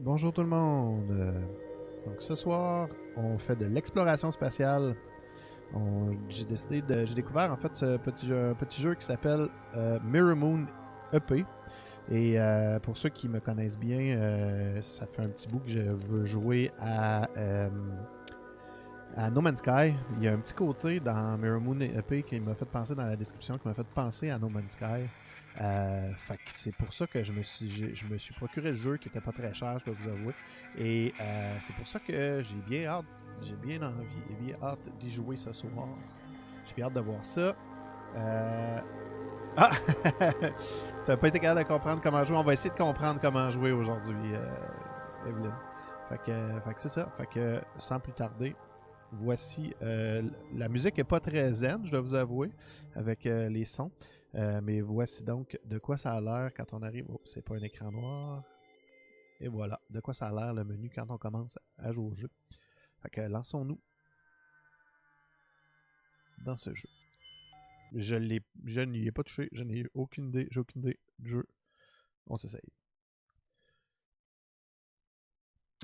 Bonjour tout le monde. Donc ce soir, on fait de l'exploration spatiale. J'ai découvert en fait un petit jeu qui s'appelle Mirror Moon EP. Et pour ceux qui me connaissent bien, ça fait un petit bout que je veux jouer à No Man's Sky. Il y a un petit côté dans Mirror Moon EP qui m'a fait penser dans la description, qui m'a fait penser à No Man's Sky. Fait que c'est pour ça que je me suis procuré le jeu qui était pas très cher, je dois vous avouer. Et c'est pour ça que j'ai bien envie et bien hâte d'y jouer ce soir. J'ai bien hâte de voir ça. Ah! T'as pas été capable de comprendre comment jouer. On va essayer de comprendre comment jouer aujourd'hui, Evelyn. Fait que c'est ça. Fait que sans plus tarder, voici. La musique est pas très zen, je dois vous avouer, avec les sons. Mais voici donc de quoi ça a l'air quand on arrive. Oh, c'est pas un écran noir. Et voilà, de quoi ça a l'air le menu quand on commence à jouer au jeu. Fait que lançons-nous dans ce jeu. Je n'y ai pas touché, je n'ai aucune idée, j'ai aucune idée du jeu. On s'essaye.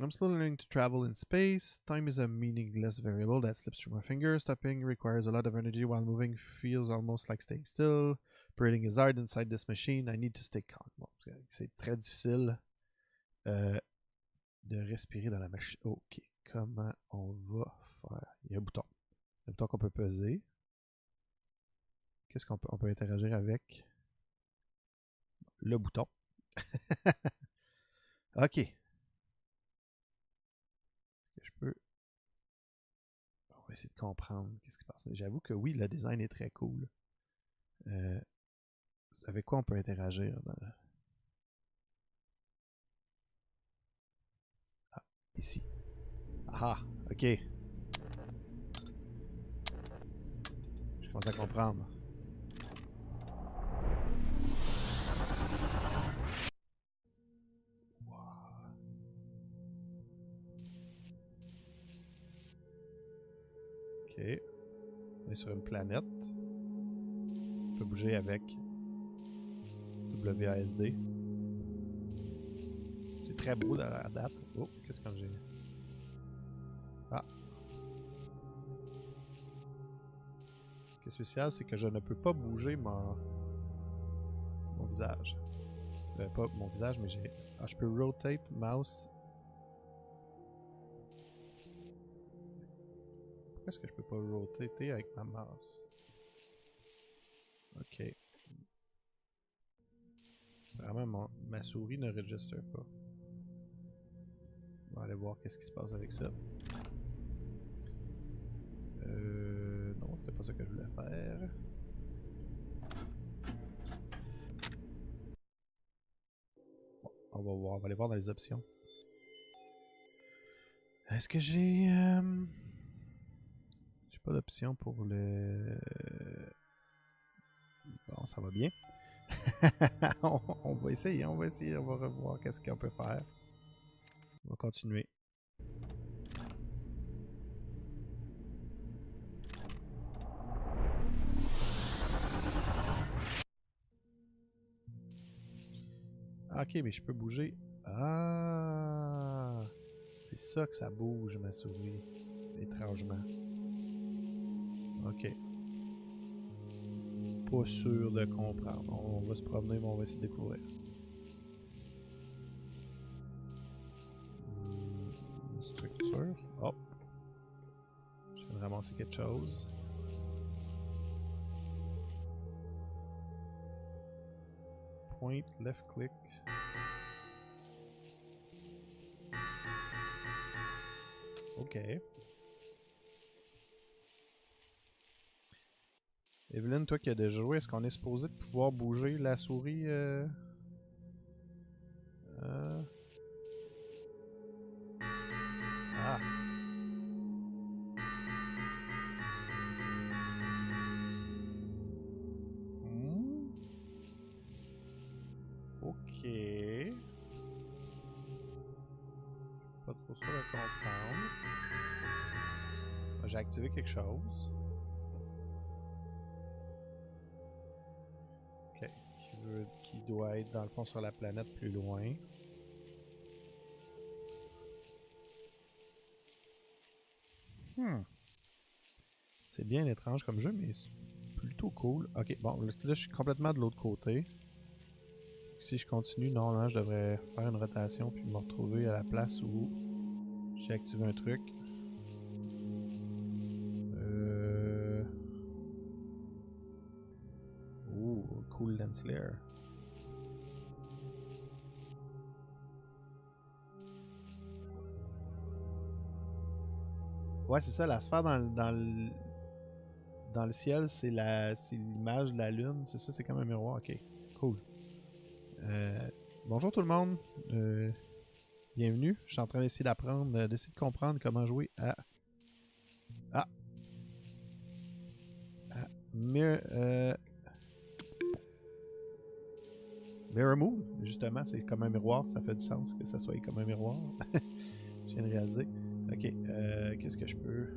I'm slowly learning to travel in space. Time is a meaningless variable that slips through my fingers. Stopping requires a lot of energy while moving feels almost like staying still. Breathing is hard inside this machine. I need to stay calm. Bon, c'est très difficile de respirer dans la machine. Ok, comment on va faire? Il y a un bouton. Un bouton qu'on peut peser. Qu'est-ce qu'on peut? On peut interagir avec le bouton. Ok. Je peux. On va essayer de comprendre qu'est-ce qui se passe. J'avoue que oui, le design est très cool. Avec quoi on peut interagir dans le... Ah, ici. Ah, ok. Je commence à comprendre. Ok. On est sur une planète. On peut bouger avec WASD. C'est très beau dans la date. Oh, qu'est-ce que j'ai? Ah. Ce qui est spécial, c'est que je ne peux pas bouger mon visage. Pas mon visage, mais j'ai... Ah, je peux rotate mouse. Pourquoi est-ce que je peux pas rotater avec ma mouse? Ok. Vraiment, ma souris ne registre pas. On va aller voir qu'est-ce qui se passe avec ça. Non, c'était pas ça que je voulais faire. Bon, on va voir, on va aller voir dans les options. Est-ce que j'ai... J'ai pas d'option pour le... Bon, ça va bien. on va essayer, on va revoir qu'est-ce qu'on peut faire. On va continuer. Ah, ok, mais je peux bouger. Ah! C'est ça que ça bouge, ma souris. Étrangement. Ok. Pas sûr de comprendre. On va se promener, mais on va essayer de découvrir. Une structure. Oh! Je viens de ramasser quelque chose. Point, left click. Ok. Evelyne, toi qui as déjà joué, est-ce qu'on est supposé de pouvoir bouger la souris Ah. Hmm. Ok. Pas trop sûr de comprendre. J'ai activé quelque chose. Ok. Qui doit être dans le fond sur la planète plus loin. Hmm. C'est bien étrange comme jeu, mais c'est plutôt cool. Ok, bon, là je suis complètement de l'autre côté. Si je continue, normalement je devrais faire une rotation puis me retrouver à la place où j'ai activé un truc. Ouh, cool lens flare. Ouais, c'est ça, la sphère dans le ciel, c'est l'image de la lune. C'est ça, c'est comme un miroir. Ok, cool. Bonjour tout le monde. Bienvenue. Je suis en train d'essayer d'apprendre, d'essayer de comprendre comment jouer à, à Mirror Moon. Justement, c'est comme un miroir. Ça fait du sens que ça soit comme un miroir. Je viens de réaliser. Ok, qu'est-ce que je peux...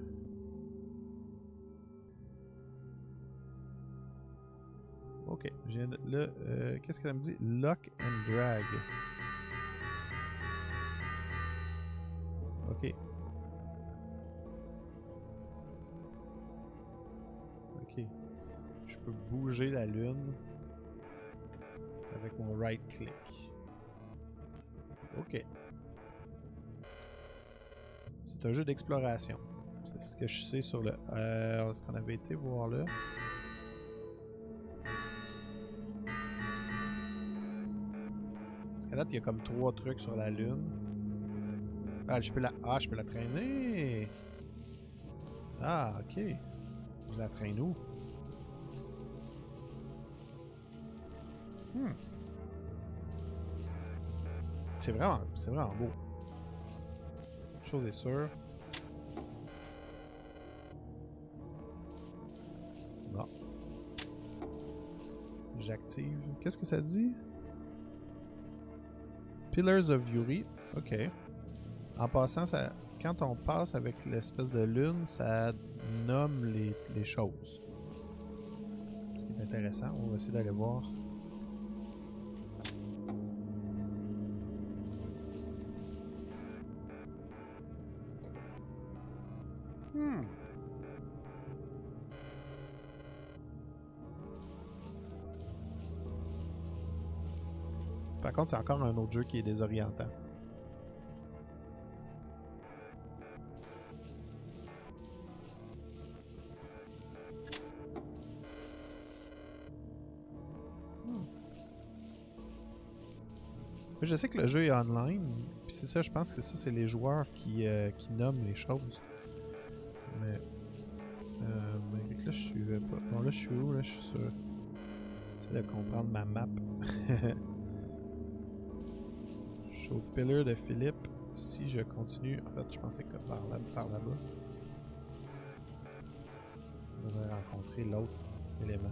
Ok, là, qu'est-ce que ça me dit? Lock and drag. Ok. Ok. Je peux bouger la lune avec mon right click. Ok. C'est un jeu d'exploration. C'est ce que je sais sur le... Est-ce qu'on avait été voir là? Parce qu'à date, il y a comme 3 trucs sur la lune. Ah, je peux la traîner! Ah, ok. Je la traîne où? Hmm. C'est vraiment beau. Une chose est sûre. Bon. J'active. Qu'est-ce que ça dit? Pillars of Yuri. Ok. En passant, quand on passe avec l'espèce de lune, ça nomme les choses. Ce qui est intéressant. On va essayer d'aller voir. Hmm. Par contre, c'est encore un autre jeu qui est désorientant. Je sais que le jeu est online, puis c'est ça, je pense que ça, c'est les joueurs qui nomment les choses. Mais là, je suis pas. Bon, là, je suis où? Là, je suis sur... J'essaie de comprendre ma map. Je suis au Pillar de Philippe. Si je continue... En fait, je pensais que par là-bas, on devrait rencontrer l'autre élément.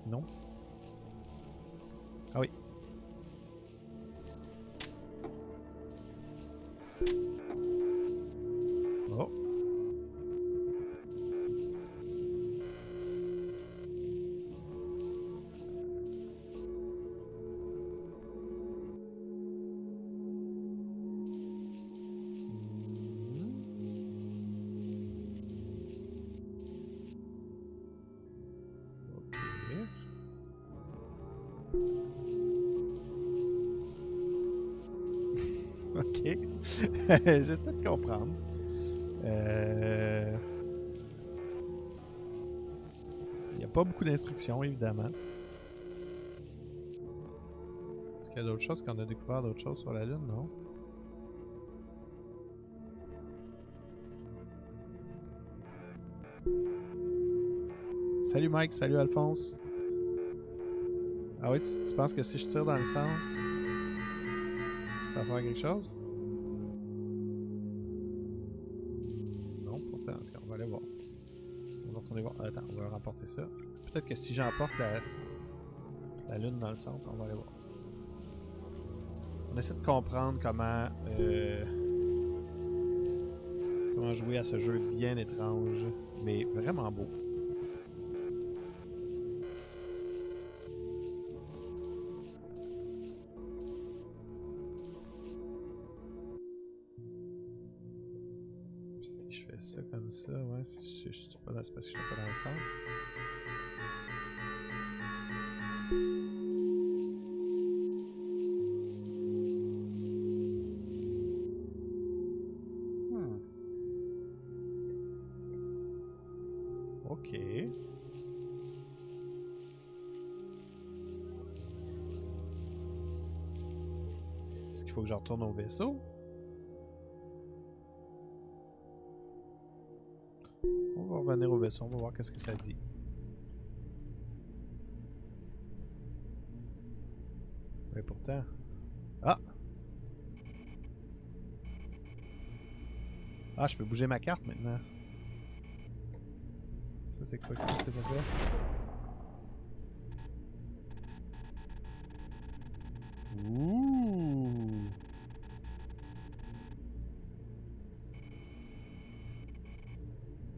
Non? Ah oui. Oh. Ok. J'essaie de comprendre. Il n'y a pas beaucoup d'instructions, évidemment. Est-ce qu'il y a d'autres choses qu'on a découvert d'autres choses sur la Lune? Non. Salut Mike, salut Alphonse. Ah oui, tu penses que si je tire dans le centre, ça va faire quelque chose? Non, pourtant, en tout cas, on va aller voir. On va retourner voir. Attends, on va remporter ça. Peut-être que si j'emporte la lune dans le centre, on va aller voir. On essaie de comprendre comment jouer à ce jeu bien étrange, mais vraiment beau. fais ça comme ça, ouais. Si je suis pas dans, c'est parce que je suis pas dans le centre. Ok. Est-ce qu'il faut que je retourne au vaisseau? On va revenir au vaisseau, on va voir qu'est-ce que ça dit. Mais pourtant... Ah! Ah, je peux bouger ma carte maintenant. Ça, c'est quoi? Qu'est-ce que ça fait? Ouh!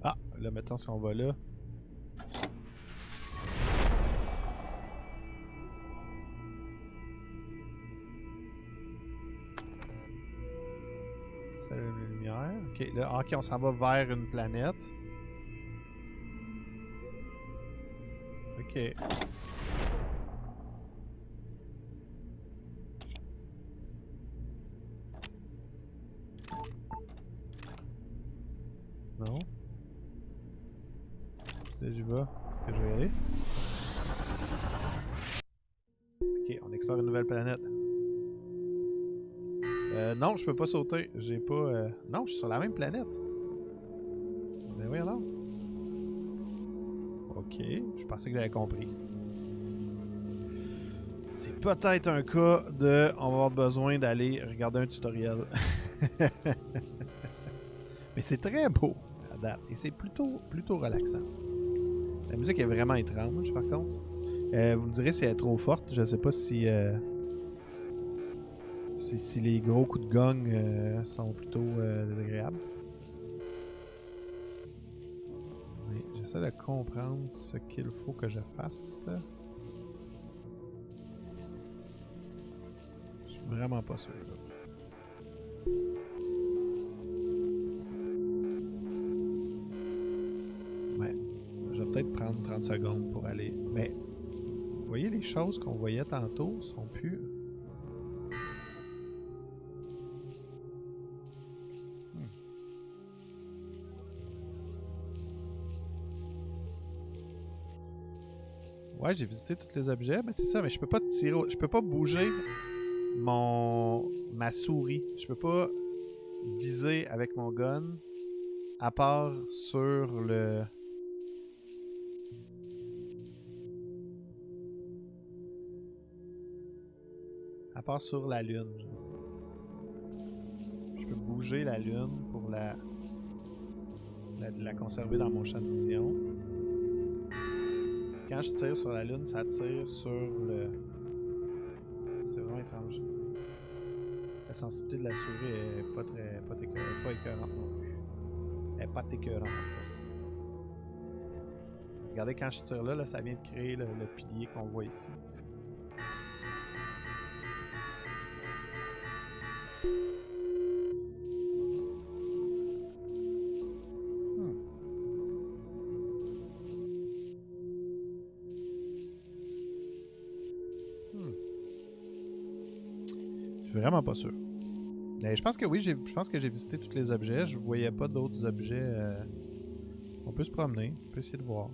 Ah! Là, mettons, si on va là... Ça allume les lumières. Ok, là, ok, on s'en va vers une planète. Ok. Non. Là, j'y vais. Est-ce que je vais y aller? Ok, on explore une nouvelle planète. Non, je peux pas sauter. J'ai pas... Non, je suis sur la même planète. Mais oui, alors. Ok, je pensais que j'avais compris. C'est peut-être un cas de... On va avoir besoin d'aller regarder un tutoriel. Mais c'est très beau à date. Et c'est plutôt relaxant. La musique est vraiment étrange, par contre. Vous me direz si elle est trop forte. Je sais pas si... si les gros coups de gong sont plutôt désagréables. Mais j'essaie de comprendre ce qu'il faut que je fasse. Je suis vraiment pas sûr. Ouais. Je vais peut-être prendre 30 secondes pour aller. Mais vous voyez, les choses qu'on voyait tantôt sont plus... Ouais, j'ai visité tous les objets, mais c'est ça, mais je peux pas tirer, je peux pas bouger ma souris. Je peux pas viser avec mon gun à part sur le... À part sur la lune. Je peux bouger la lune pour la conserver dans mon champ de vision. Quand je tire sur la lune, ça tire sur le... C'est vraiment étrange. La sensibilité de la souris est pas très... pas écœurante non plus. Elle est pas écœurante. Regardez, quand je tire là, ça vient de créer le pilier qu'on voit ici. Je suis vraiment pas sûr. Mais je pense que oui, je pense que j'ai visité tous les objets. Je voyais pas d'autres objets. On peut se promener, on peut essayer de voir.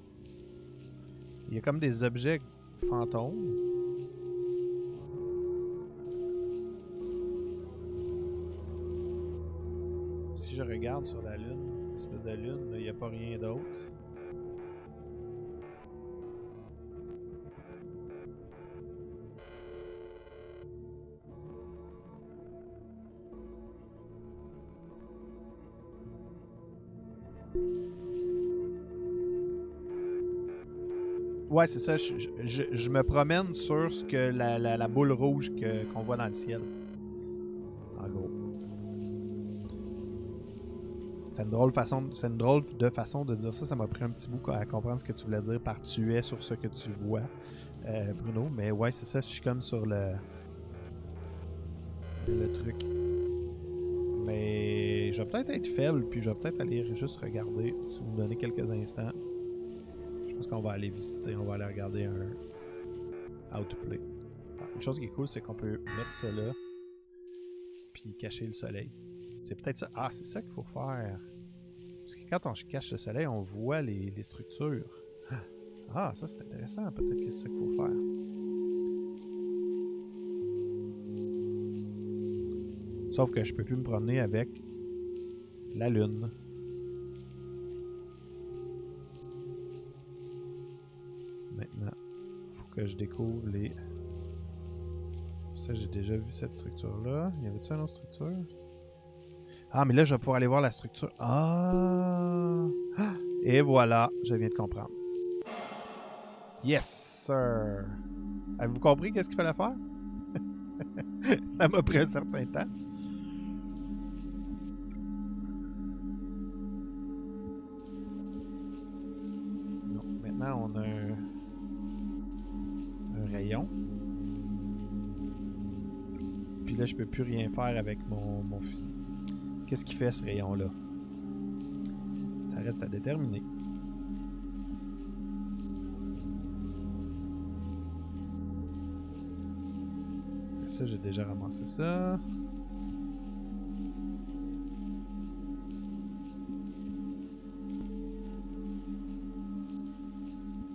Il y a comme des objets fantômes. Si je regarde sur la lune, l'espèce de lune, il n'y a pas rien d'autre. Ouais, c'est ça. Je me promène sur ce que la boule rouge qu'on voit dans le ciel. En gros. C'est une drôle de façon de dire ça. Ça m'a pris un petit bout à comprendre ce que tu voulais dire par tu es sur ce que tu vois, Bruno. Mais ouais, c'est ça. Je suis comme sur le truc. Mais je vais peut-être être faible, puis je vais peut-être aller juste regarder, si vous me donnez quelques instants. Je pense qu'on va aller visiter, on va aller regarder un How to Play. Ah, une chose qui est cool, c'est qu'on peut mettre ça là, puis cacher le soleil. C'est peut-être ça. Ah, c'est ça qu'il faut faire. Parce que quand on cache le soleil, on voit les structures. Ah, ça c'est intéressant. Peut-être que c'est ça qu'il faut faire. Sauf que je peux plus me promener avec la lune. Maintenant, il faut que je découvre les... Ça, j'ai déjà vu cette structure-là. Y avait-tu une autre structure? Ah, mais là, je vais pouvoir aller voir la structure. Ah! Et voilà, je viens de comprendre. Yes, sir! Avez-vous compris qu'est-ce qu'il fallait faire? Ça m'a pris un certain temps. Donc, maintenant, on a un rayon. Puis là, je peux plus rien faire avec mon fusil. Qu'est-ce qu'il fait, ce rayon-là? Ça reste à déterminer. Ça, j'ai déjà ramassé ça.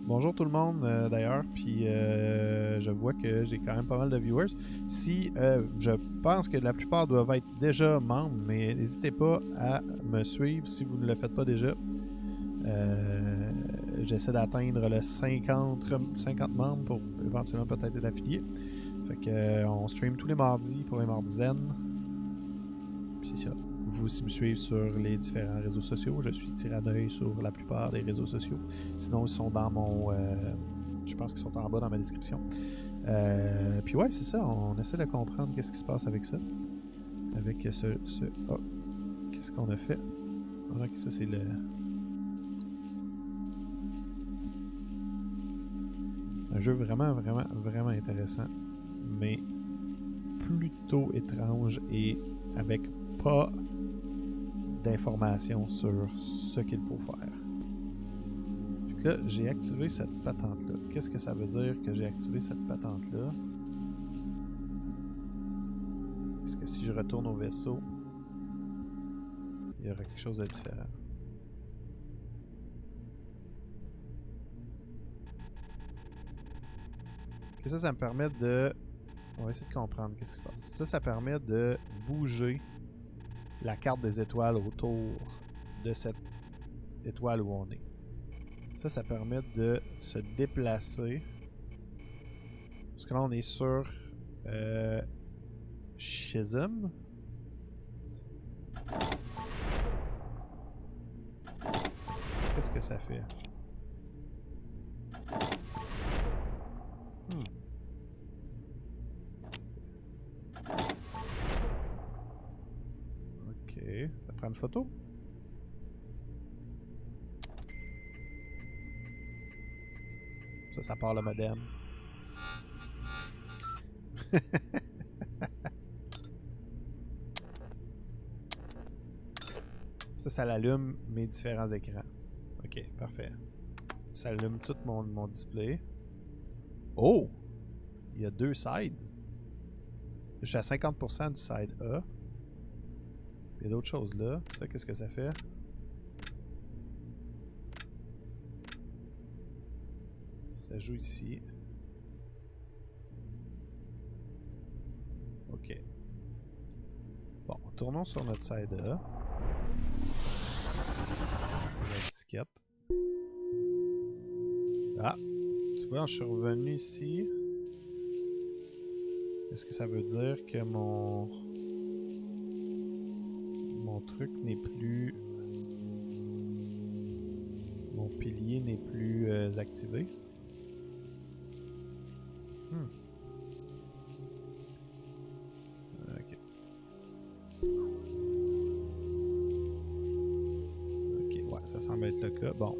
Bonjour tout le monde d'ailleurs, puis je vois que j'ai quand même pas mal de viewers. Si je pense que la plupart doivent être déjà membres, mais n'hésitez pas à me suivre si vous ne le faites pas déjà. J'essaie d'atteindre le 50 membres pour éventuellement peut-être être affilié. Fait que on stream tous les mardis pour les mardizaines. Puis c'est ça. Vous pouvez aussi me suivre sur les différents réseaux sociaux. Je suis Tyrannoï sur la plupart des réseaux sociaux. Sinon, ils sont dans mon... je pense qu'ils sont en bas dans ma description. Puis ouais, c'est ça. On essaie de comprendre qu'est-ce qui se passe avec ça. Avec ce... Oh! Qu'est-ce qu'on a fait? Ah, ça, c'est le... Un jeu vraiment, vraiment, vraiment intéressant. Mais plutôt étrange et avec pas d'informations sur ce qu'il faut faire. Donc là, j'ai activé cette patente-là. Qu'est-ce que ça veut dire que j'ai activé cette patente-là? Est-ce que si je retourne au vaisseau, il y aura quelque chose de différent? Okay, ça me permet de... On va essayer de comprendre qu'est-ce qui se passe. Ça permet de bouger la carte des étoiles autour de cette étoile où on est. Ça permet de se déplacer. Parce que là, on est sur Schism. Qu'est-ce que ça fait? Ok, ça prend une photo? Ça part le modem. Ça l'allume mes différents écrans. Ok, parfait. Ça allume tout mon display. Oh! Il y a deux sides. Je suis à 50% du side A. Il y a d'autres choses là. Ça, qu'est-ce que ça fait? Ça joue ici. Ok. Bon, tournons sur notre side A. La disquette. Ah! Tu vois, je suis revenu ici. Est-ce que ça veut dire que mon truc n'est plus... Mon pilier n'est plus activé? Ok. Ok, ouais, ça semble être le cas. Bon.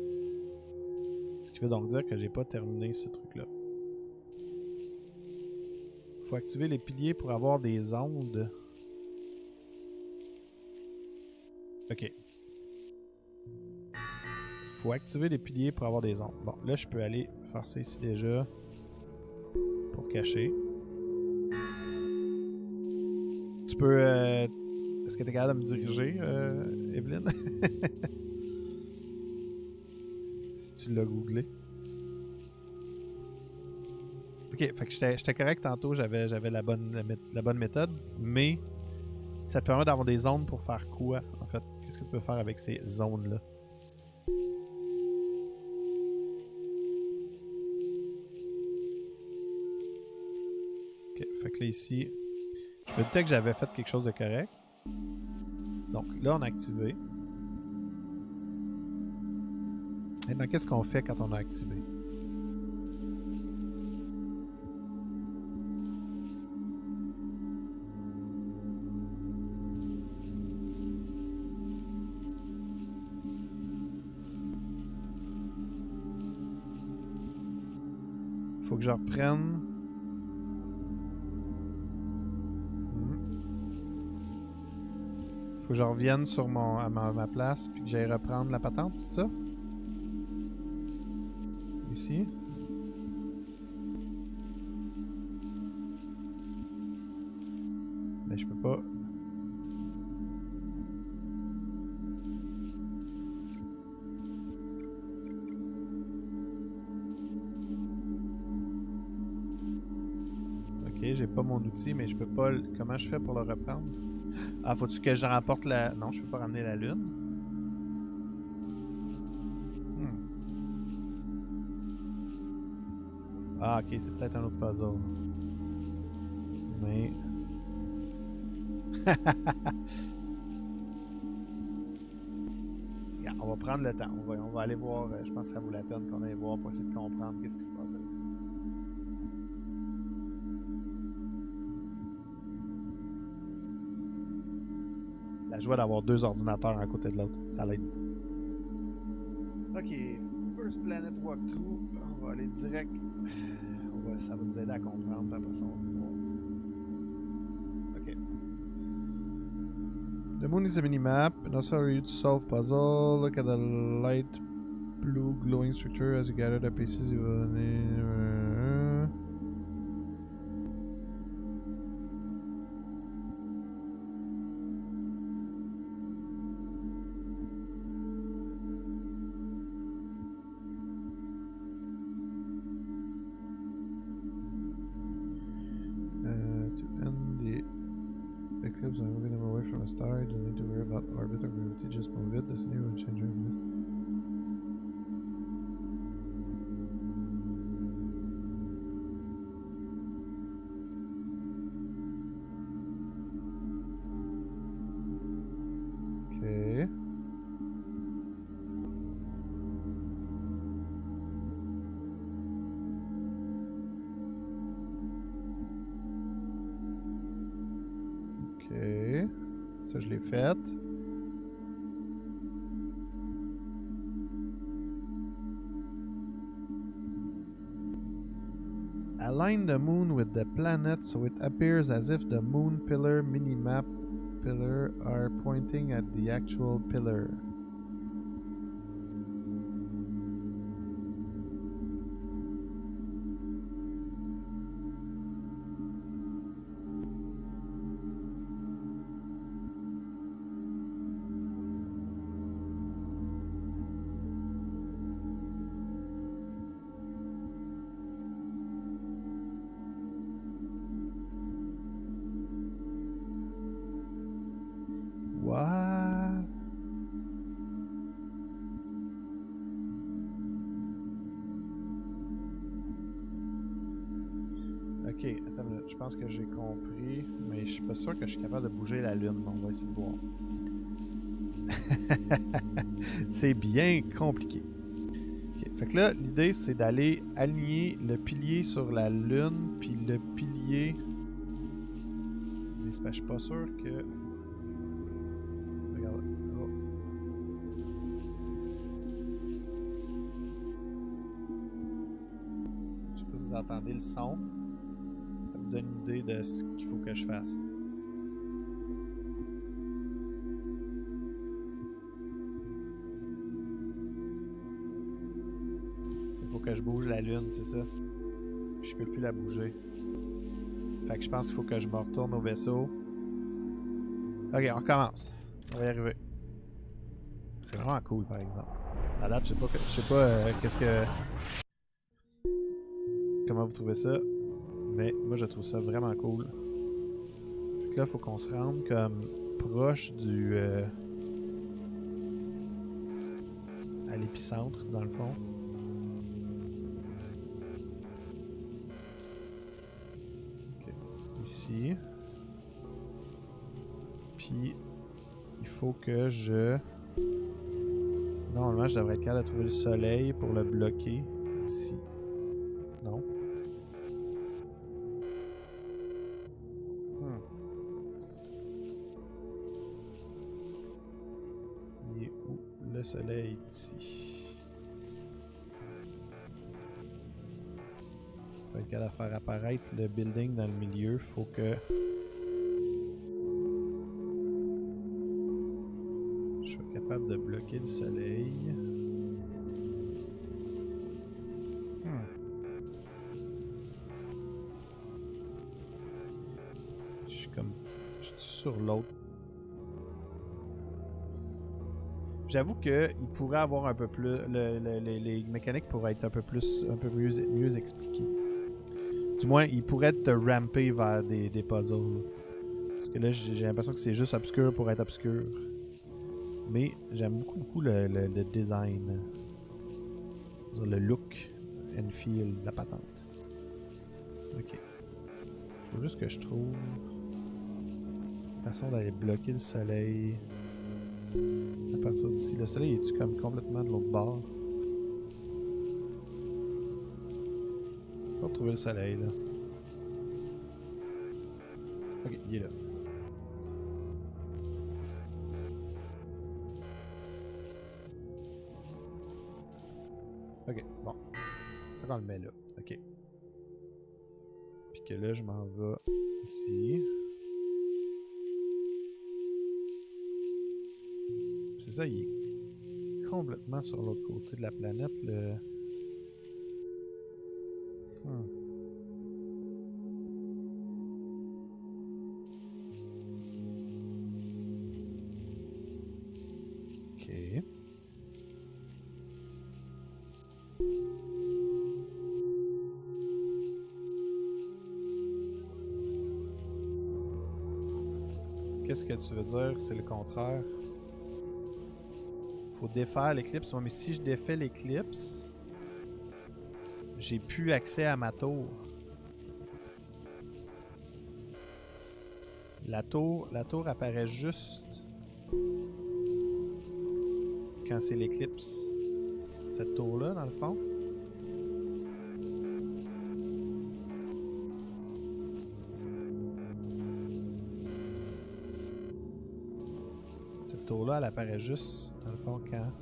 Ce qui veut donc dire que j'ai pas terminé ce truc-là. Faut activer les piliers pour avoir des ondes. Ok. Faut activer les piliers pour avoir des ondes. Bon, là, je peux aller faire ça ici déjà. Pour cacher. Tu peux... Est-ce que tu es capable de me diriger, Evelyne? Si tu l'as googlé. Ok, fait que j'étais correct tantôt, j'avais la bonne méthode, mais ça te permet d'avoir des zones pour faire quoi, en fait? Qu'est-ce que tu peux faire avec ces zones-là? Ok, fait que là ici, je me doutais que j'avais fait quelque chose de correct. Donc là, on a activé. Et maintenant, qu'est-ce qu'on fait quand on a activé? Faut que je reprenne. Faut que je revienne sur ma place puis que j'aille reprendre la patente, c'est ça? Ici. Mais je peux pas. Ok, j'ai pas mon outil, mais je peux pas. Comment je fais pour le reprendre? Ah, faut-tu que je remporte la. Non, je peux pas ramener la lune. Ah, ok, c'est peut-être un autre puzzle. Mais. Regarde, on va prendre le temps. On va aller voir. Je pense que ça vaut la peine qu'on aille voir pour essayer de comprendre qu'est-ce qui se passe avec ça. La joie d'avoir deux ordinateurs à côté de l'autre, ça l'aide. Ok, First Planet Walkthrough. On va aller direct. Ça va nous aider à comprendre. Puis après ça, on va voir. Ok. The moon is a mini-map. Necessary to solve puzzle. Look at the light blue glowing structure as you gather the pieces you will need. To end the eclipse and moving them away from the star, you don't need to worry about orbit or gravity, just move it. This new will change your view. Okay. Ok. Ça, je l'ai fait. Align the moon with the planet so it appears as if the moon pillar mini-map pillar are pointing at the actual pillar. What? Ok, attends une minute. Je pense que j'ai compris, mais je suis pas sûr que je suis capable de bouger la lune. On va essayer de voir. C'est bien compliqué. Okay. Fait que là, l'idée, c'est d'aller aligner le pilier sur la lune, puis le pilier... Mais je suis pas sûr que... Regarde. Oh. Je sais pas si vous entendez le son. Ça me donne une idée de ce qu'il faut que je fasse. que je bouge la lune, c'est ça. Je peux plus la bouger. Fait que je pense qu'il faut que je me retourne au vaisseau. Ok, on recommence. On va y arriver. C'est vraiment cool, par exemple. À date, je sais pas qu'est-ce que... Comment vous trouvez ça? Mais moi, je trouve ça vraiment cool. Fait que là, il faut qu'on se rende comme proche du... à l'épicentre, dans le fond. Ok. Ici. Puis, il faut que je... Normalement, je devrais être capable de trouver le soleil pour le bloquer. Ici. Non. Il est où le soleil ici? Pour être capable de faire apparaître le building dans le milieu, faut que je sois capable de bloquer le soleil. Je suis comme... Je suis sur l'autre. J'avoue qu'il pourrait avoir un peu plus... les mécaniques pourraient être un peu mieux expliquées. Du moins, il pourrait te ramper vers des puzzles. Parce que là, j'ai l'impression que c'est juste obscur pour être obscur. Mais j'aime beaucoup le design. Le look and feel de la patente. Ok. Faut juste que je trouve une façon d'aller bloquer le soleil. À partir d'ici. Le soleil est-tu comme complètement de l'autre bord? Faut retrouver le soleil là. Ok, il est là. Ok, bon. On le met là. Ok. Puis que là, je m'en vais ici. C'est ça, il est complètement sur l'autre côté de la planète. Le... Ok. Qu'est-ce que tu veux dire? C'est le contraire. Faut défaire l'éclipse. Ouais, mais si je défais l'éclipse, j'ai plus accès à ma tour. La tour apparaît juste quand c'est l'éclipse. Cette tour-là, dans le fond. Cette tour-là, elle apparaît juste, dans le fond, quand...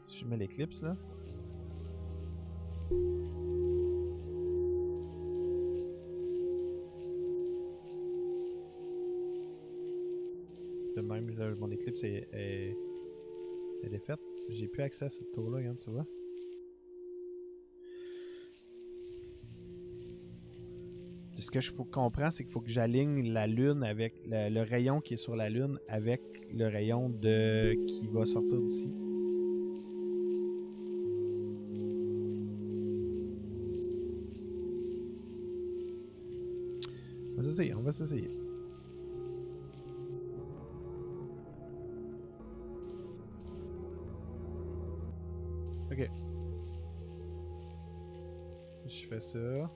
Si je mets l'éclipse, là... De même, là, mon éclipse est défaite. J'ai plus accès à cette tour-là, regarde, tu vois. Ce que je comprends, c'est qu'il faut que j'aligne la lune avec le rayon qui est sur la lune avec le rayon qui va sortir d'ici. On va s'essayer. Ok. Je fais ça.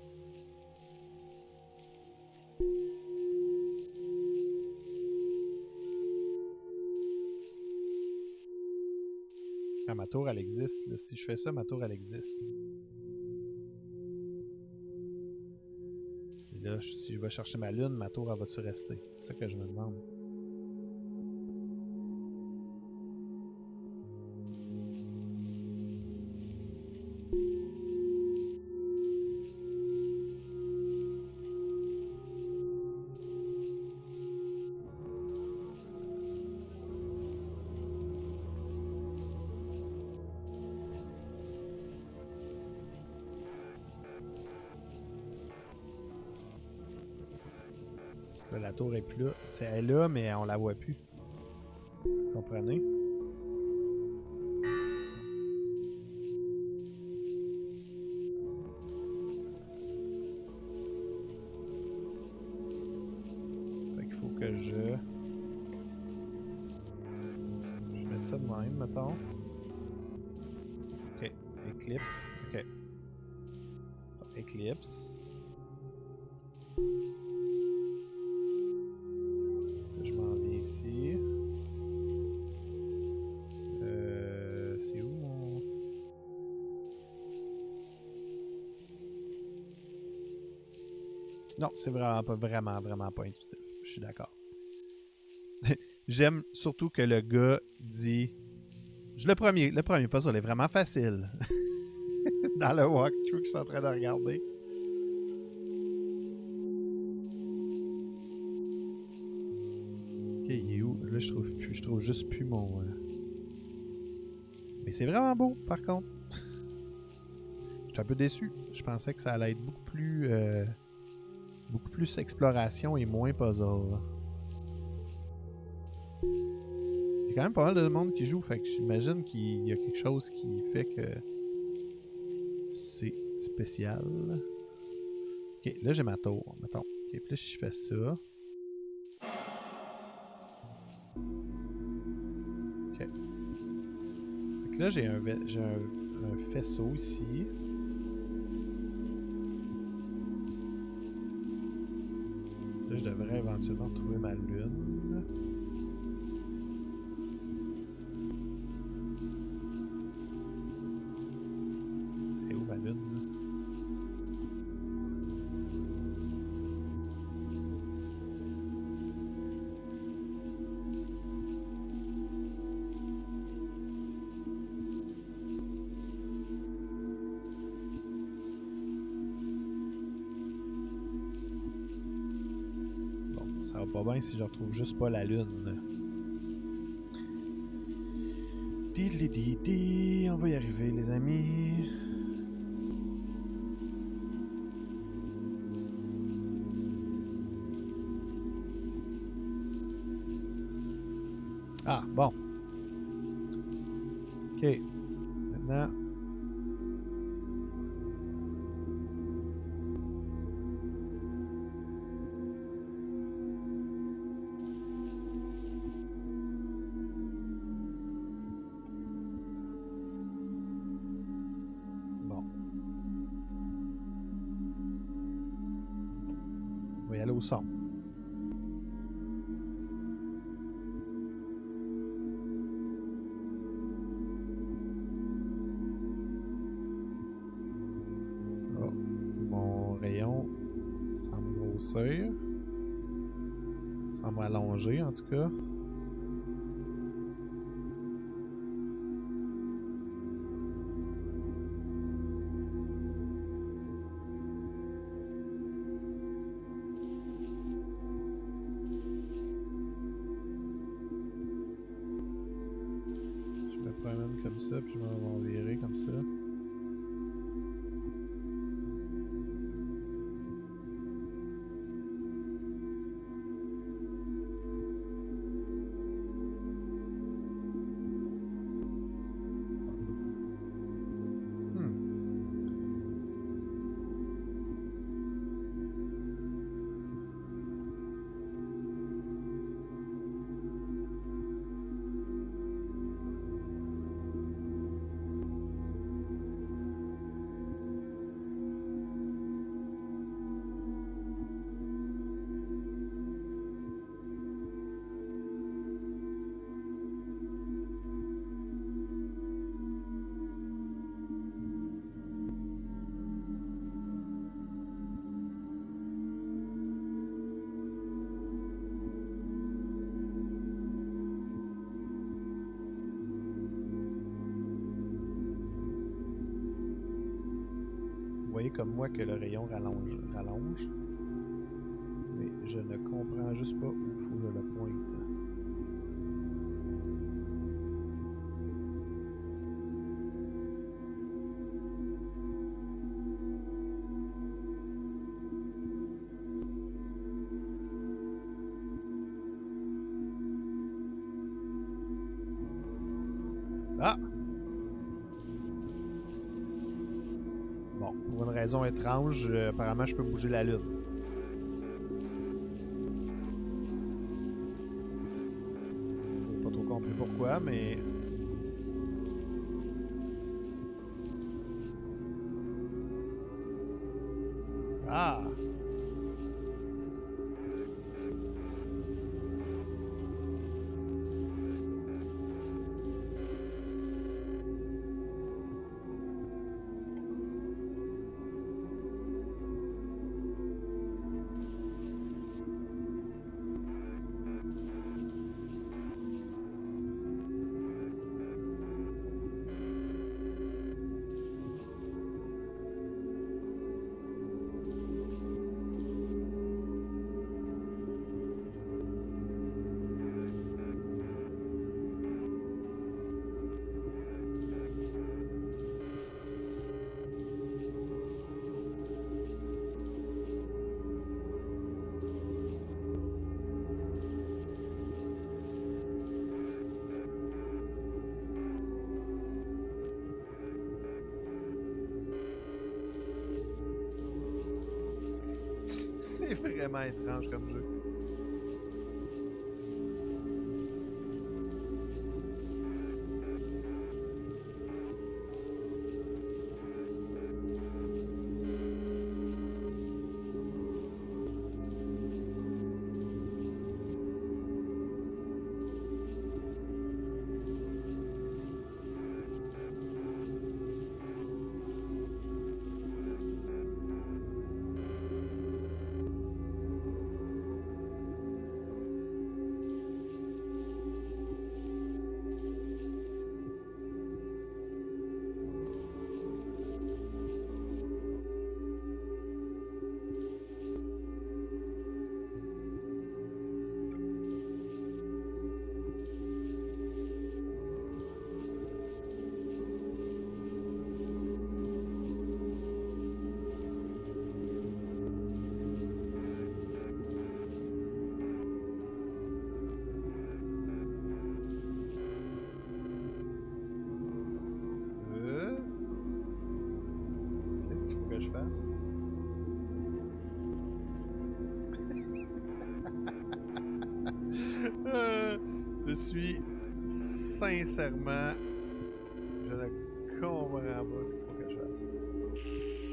Ah, ma tour, elle existe. Là. Si je fais ça, ma tour, elle existe. Et là, si je vais chercher ma lune, ma tour, elle va-tu rester? C'est ça que je me demande. Ça, la tour est plus là. Elle est là, mais on la voit plus. Vous comprenez? Fait qu'il faut que je mette ça de même, mettons. Ok. Eclipse. Ok. Eclipse. Je m'en viens ici. C'est où mon... Non, c'est vraiment pas intuitif. Je suis d'accord. J'aime surtout que le gars dit... Le premier puzzle est vraiment facile. Dans le walkthrough que je suis en train de regarder. Ok, il est où? Là, je trouve juste plus mon... Mais c'est vraiment beau, par contre. Je suis un peu déçu. Je pensais que ça allait être beaucoup plus exploration et moins puzzle. Il y a quand même pas mal de monde qui joue, fait que j'imagine qu'il y a quelque chose qui fait que c'est spécial. Ok, là j'ai ma tour, mettons. Ok, puis là je fais ça. Ok. Fait que là j'ai un faisceau ici. Là je devrais éventuellement trouver ma lune. Et où ma lune? Ça va pas bien si je retrouve juste pas la lune. On va y arriver, les amis. Ah, bon. Ok. Maintenant... On va y aller au son. Oh, mon rayon semble grossir. Semble allonger en tout cas. Je me promène comme ça, puis je m'en vais virer comme ça. Vous voyez comme moi que le rayon rallonge. Mais je ne comprends juste pas où il faut que je le pointe. raison étrange, apparemment, je peux bouger la lune. J'ai pas trop compris pourquoi, mais... Ah! C'est vraiment étrange comme jeu. Qu'est-ce qu'il faut que je fasse? Je suis sincèrement... Je ne comprends pas ce qu'il faut que je fasse.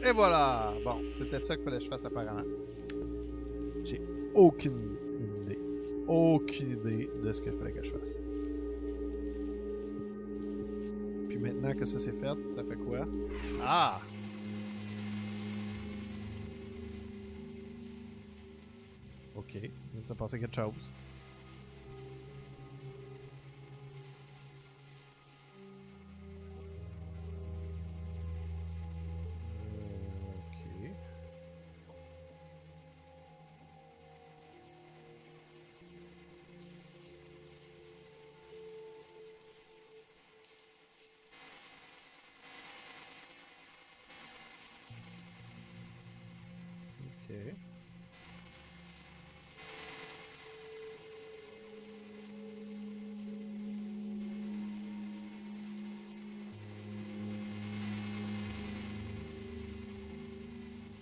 Et voilà! Bon, c'était ça qu'il fallait que je fasse apparemment. J'ai aucune idée. Aucune idée de ce qu'il fallait que je fasse. Puis maintenant que ça c'est fait, ça fait quoi? Ah! Ok, il vient de se passer quelque chose. Ok. Ok.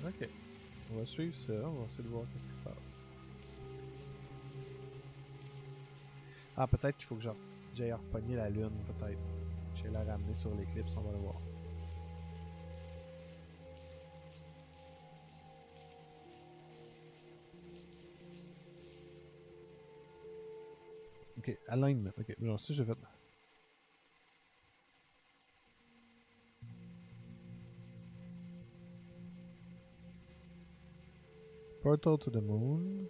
Ok. On va suivre ça. On va essayer de voir qu'est-ce qui se passe. Ah, peut-être qu'il faut que j'aille repogner la lune, peut-être. J'aille la ramener sur l'éclipse, on va le voir. Ok, alignment. Ok, genre si j'ai fait. Portal to the moon.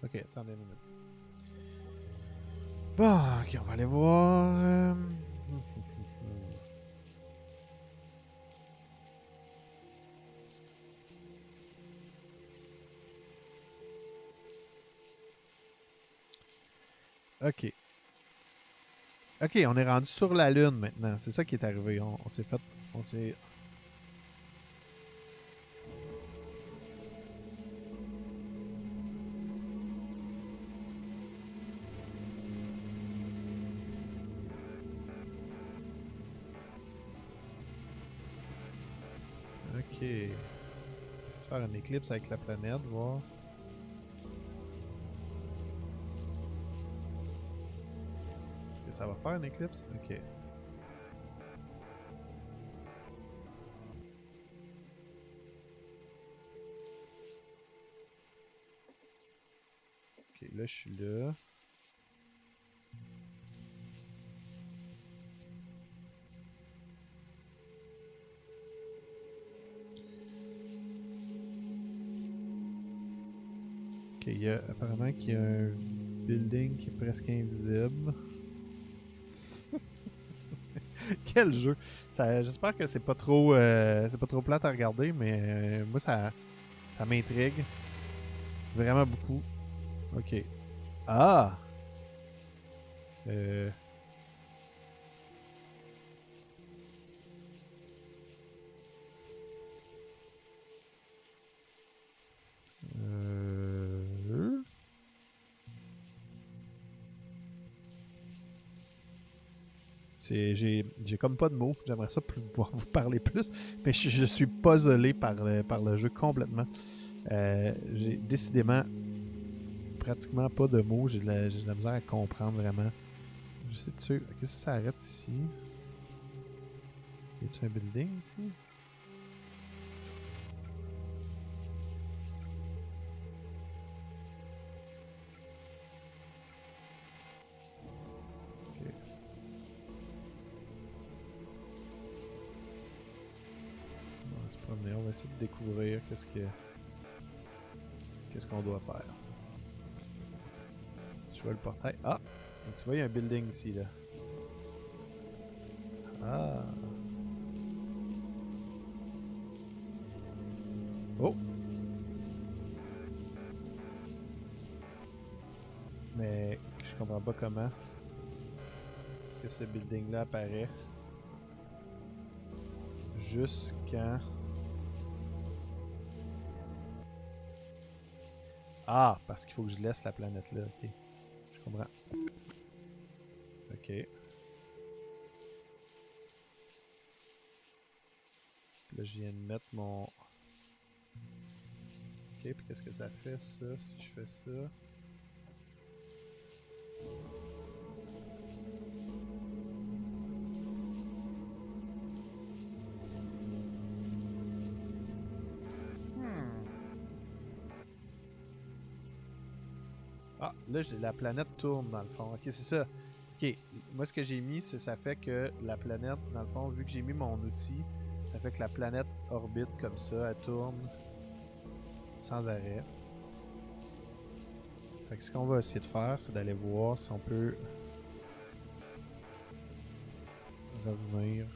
Ok, attendez une minute. Bon, ok, on va aller voir. Ok. Ok, on est rendu sur la Lune maintenant. C'est ça qui est arrivé. On s'est fait. On s'est. Essayer de faire une éclipse avec la planète, voir. Et ça va faire une éclipse? Ok. Ok, là je suis là. Ok, apparemment qu'il y a un building qui est presque invisible. Quel jeu! J'espère que c'est pas trop plate à regarder, mais moi ça m'intrigue vraiment beaucoup. Ok. Ah! Euh... Euh... J'ai comme pas de mots. J'aimerais ça pouvoir vous parler plus, mais je suis puzzlé par le jeu complètement. J'ai décidément pratiquement pas de mots. J'ai de la misère à comprendre vraiment. Je sais dessus. Qu'est-ce que ça arrête ici? Y a-t-il un building ici? Ok. On va se promener. On va essayer de découvrir qu'est-ce qu'on doit faire. Je vois le portail. Ah! Tu vois, il y a un building ici, là. Ah! Oh! Mais je comprends pas comment. Est-ce que ce building-là apparaît juste quand... Ah! Parce qu'il faut que je laisse la planète là. Ok. Je comprends. Ok. Là, je viens de mettre mon... Ok, puis qu'est-ce que ça fait, ça, si je fais ça? Ah, là, la planète tourne, dans le fond. Ok, c'est ça. Ok, moi, ce que j'ai mis, c'est ça fait que la planète, dans le fond, vu que j'ai mis mon outil, ça fait que la planète orbite comme ça, elle tourne sans arrêt. Fait que ce qu'on va essayer de faire, c'est d'aller voir si on peut revenir.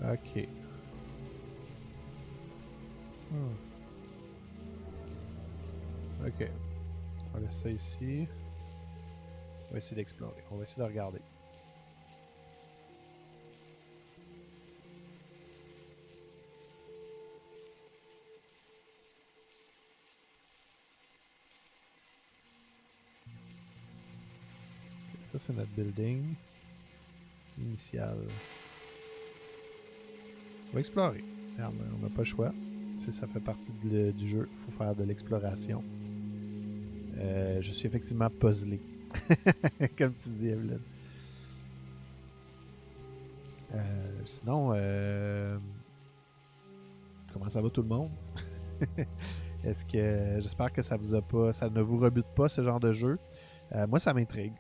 Ok. Ok. On laisse ça ici. On va essayer d'explorer. On va essayer de regarder. Ça, c'est notre building initial. On va explorer. Regarde, on n'a pas le choix. Ça fait partie du jeu. Il faut faire de l'exploration. Je suis effectivement puzzlé. Comme tu dis, Evelyn. Sinon, comment ça va tout le monde? Est-ce que j'espère que ça ne vous rebute pas ce genre de jeu? Moi, ça m'intrigue.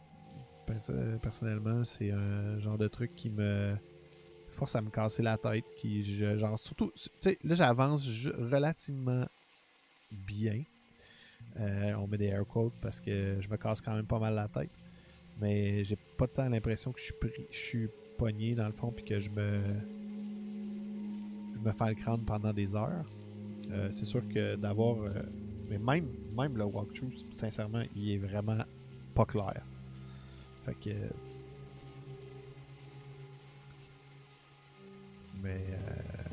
Personnellement, c'est un genre de truc qui me force à me casser la tête. Genre, surtout, tu sais, là, j'avance relativement bien. On met des air quotes parce que je me casse quand même pas mal la tête. Mais j'ai pas tant l'impression que je suis pogné dans le fond puis que je me fais le crâne pendant des heures. C'est sûr que d'avoir... mais même le walkthrough, sincèrement, il est vraiment pas clair. Fait que Mais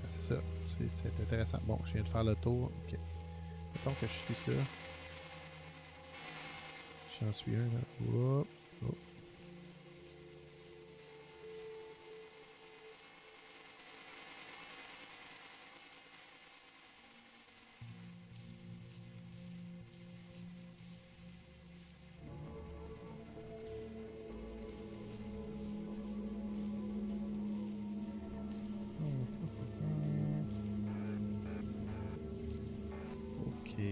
c'est ça. C'est intéressant. Bon, je viens de faire le tour. Ok. Mettons que je suis ça. J'en suis un là. Whoop. Oh. Ok.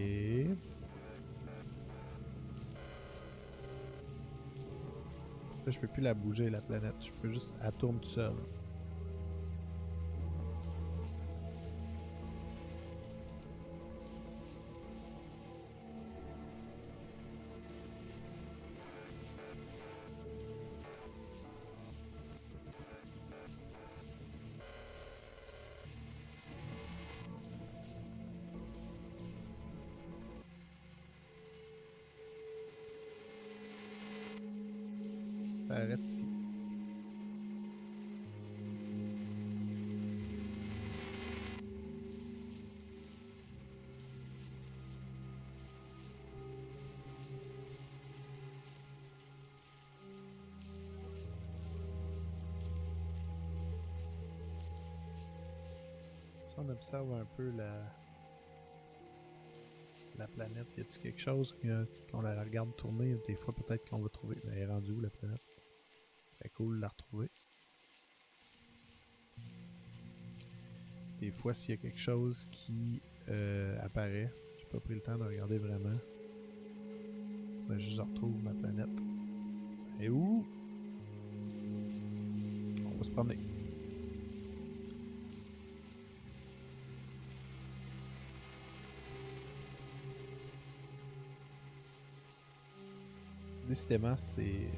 Là, je peux plus la bouger, la planète. Je peux juste... Elle tourne tout seul. Ça arrête ici. Si on observe un peu la planète, y a-t-il quelque chose qu'on la regarde tourner, des fois peut-être qu'on va trouver. Elle est rendue où la planète? Ce serait cool de la retrouver. Des fois, s'il y a quelque chose qui apparaît, j'ai pas pris le temps de regarder vraiment. Ben, je retrouve ma planète. Et où? On va se promener. Décidément, c'est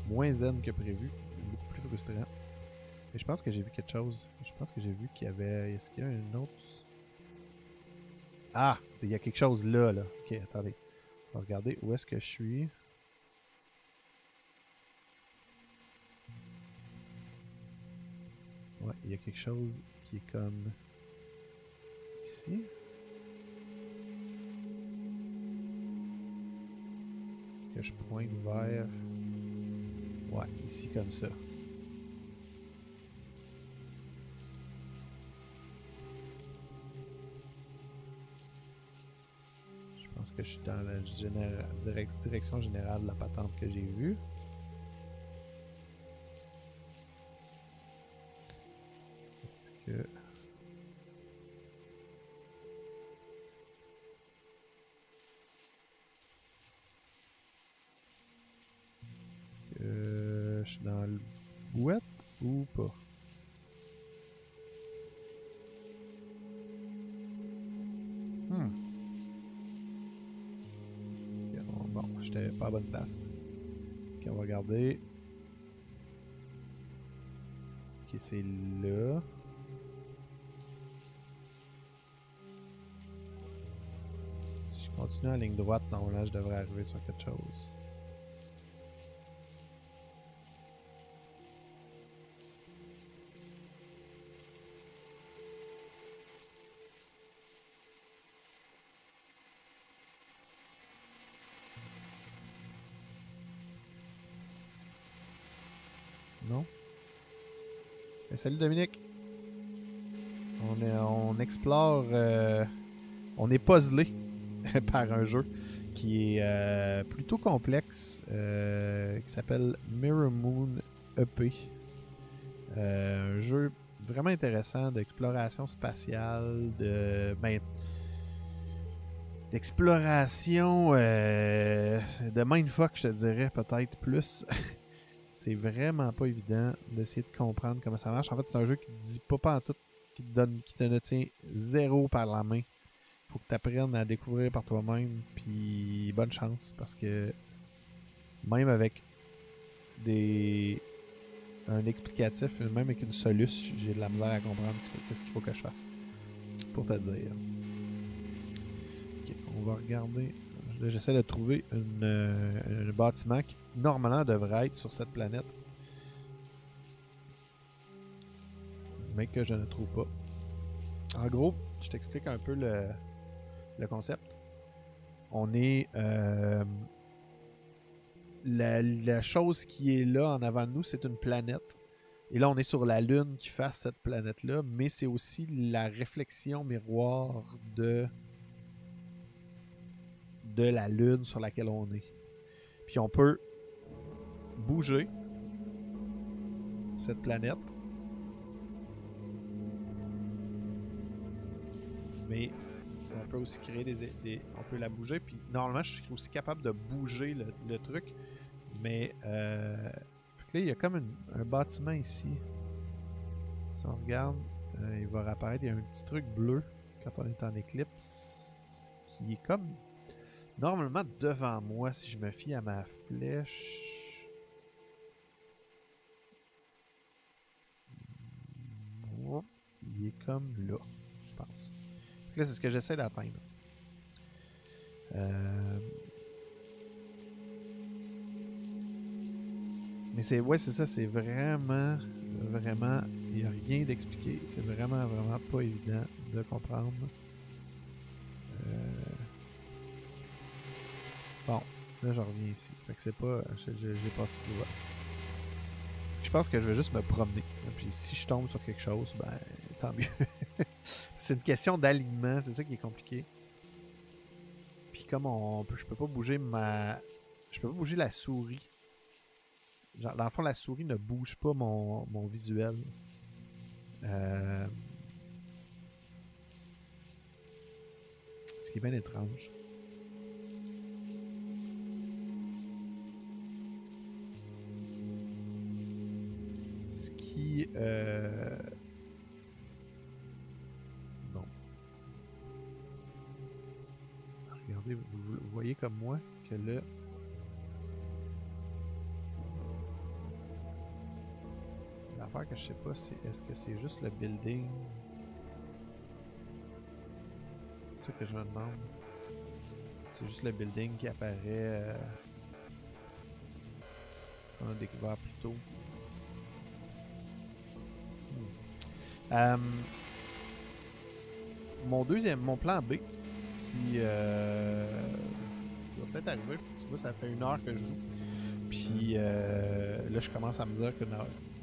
moins zen que prévu. Beaucoup plus frustrant. Mais je pense que j'ai vu quelque chose. Je pense que j'ai vu qu'il y avait... Est-ce qu'il y a un autre... Ah! Il y a quelque chose là, là. Ok, attendez. On va regarder où est-ce que je suis. Ouais, il y a quelque chose qui est comme... Ici. Est-ce que je pointe vers... Ouais, ici comme ça. Je pense que je suis dans la direction générale de la patente que j'ai vue. Est-ce que... je suis dans le boîte ou pas? Bon, j'étais pas à bonne place. Ok, on va regarder. Ok, c'est là. Si je continue en ligne droite, normalement, je devrais arriver sur quelque chose. Non? Et salut Dominique! On explore... on est puzzlé par un jeu qui est plutôt complexe, qui s'appelle Mirror Moon EP. Un jeu vraiment intéressant d'exploration spatiale, d'exploration de mindfuck, je te dirais, peut-être plus. C'est vraiment pas évident d'essayer de comprendre comment ça marche. En fait, c'est un jeu qui te dit pas en tout, qui te tient zéro par la main. Faut que tu apprennes à découvrir par toi-même. Puis bonne chance, parce que même avec un explicatif, même avec une soluce, j'ai de la misère à comprendre qu'est-ce qu'il faut que je fasse. Pour te dire. Ok, on va regarder. Là, j'essaie de trouver un bâtiment qui normalement devrait être sur cette planète. mais que je ne trouve pas. En gros, je t'explique un peu le concept. On est... la chose qui est là en avant de nous, c'est une planète. Et là, on est sur la Lune qui fasse cette planète-là, mais c'est aussi la réflexion miroir de la Lune sur laquelle on est. Puis on peut bouger cette planète, mais on peut aussi créer on peut la bouger, puis normalement je suis aussi capable de bouger le truc, mais là il y a comme un bâtiment ici. Si on regarde, il va réapparaître, il y a un petit truc bleu quand on est en éclipse qui est comme normalement devant moi si je me fie à ma flèche. Il est comme là, je pense. Donc là, c'est ce que j'essaie d'atteindre. Mais c'est ça, c'est vraiment, il n'y a rien d'expliqué. C'est vraiment pas évident de comprendre. Bon, là, je reviens ici. Fait que c'est pas, j'ai pas ce pouvoir. Je pense que je vais juste me promener. Puis si je tombe sur quelque chose, ben, tant mieux. C'est une question d'alignement, c'est ça qui est compliqué. Puis comme je peux pas bouger je peux pas bouger la souris. Genre, dans le fond, la souris ne bouge pas mon visuel. Ce qui est bien étrange. Ce qui... Non. Regardez, vous voyez comme moi que là... L'affaire que je sais pas, c'est est-ce que c'est juste le building? C'est ça que je me demande. C'est juste le building qui apparaît qu'on a découvert plus tôt. Mon plan B, si ça va peut-être arriver, tu vois, ça fait 1 heure que je joue. Puis là, je commence à me dire que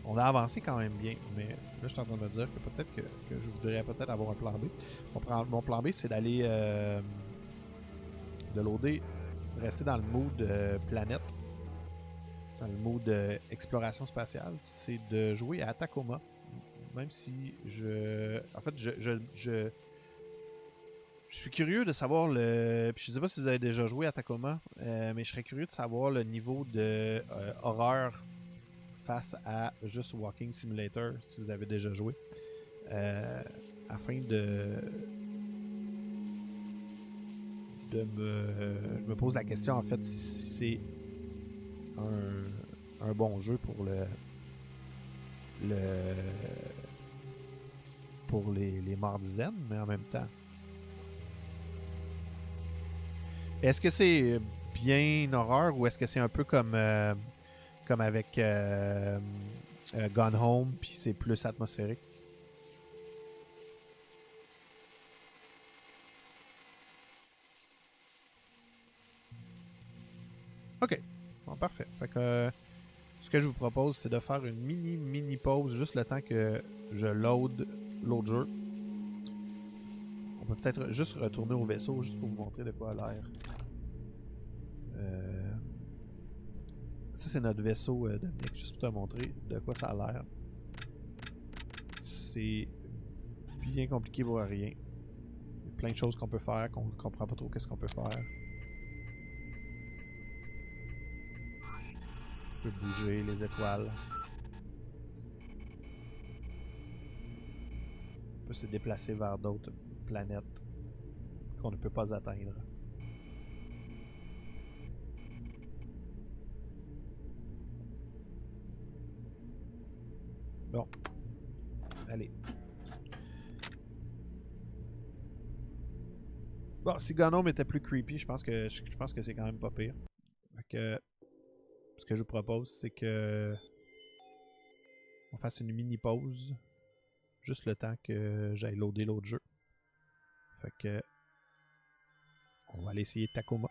on a avancé quand même bien, mais là, je suis en train de me dire que peut-être que je voudrais peut-être avoir un plan B. Mon plan B, c'est d'aller de loader, rester dans le mood planète, dans le mood exploration spatiale. C'est de jouer à Tacoma, même si en fait, je suis curieux de savoir puis je sais pas si vous avez déjà joué à Tacoma, mais je serais curieux de savoir le niveau de horreur face à juste Walking Simulator, si vous avez déjà joué. Afin je me pose la question en fait si c'est un bon jeu pour pour les mordizaines, mais en même temps. Est-ce que c'est bien une horreur ou est-ce que c'est un peu comme avec Gone Home puis c'est plus atmosphérique? Ok, bon, parfait. Fait que ce que je vous propose, c'est de faire une mini pause juste le temps que je load l'autre jeu. On peut peut-être juste retourner au vaisseau juste pour vous montrer de quoi a l'air. Ça, c'est notre vaisseau, Dominique, juste pour te montrer de quoi ça a l'air. C'est bien compliqué pour rien. Il y a plein de choses qu'on peut faire, qu'on ne comprend pas trop qu'est-ce qu'on peut faire. On peut bouger les étoiles. On peut se déplacer vers d'autres planètes qu'on ne peut pas atteindre. Bon. Allez. Bon, si Gone Home était plus creepy, je pense que c'est quand même pas pire. Fait que ce que je vous propose, c'est que on fasse une mini pause. Juste le temps que j'aille loader l'autre jeu. Fait que... On va aller essayer Tacoma.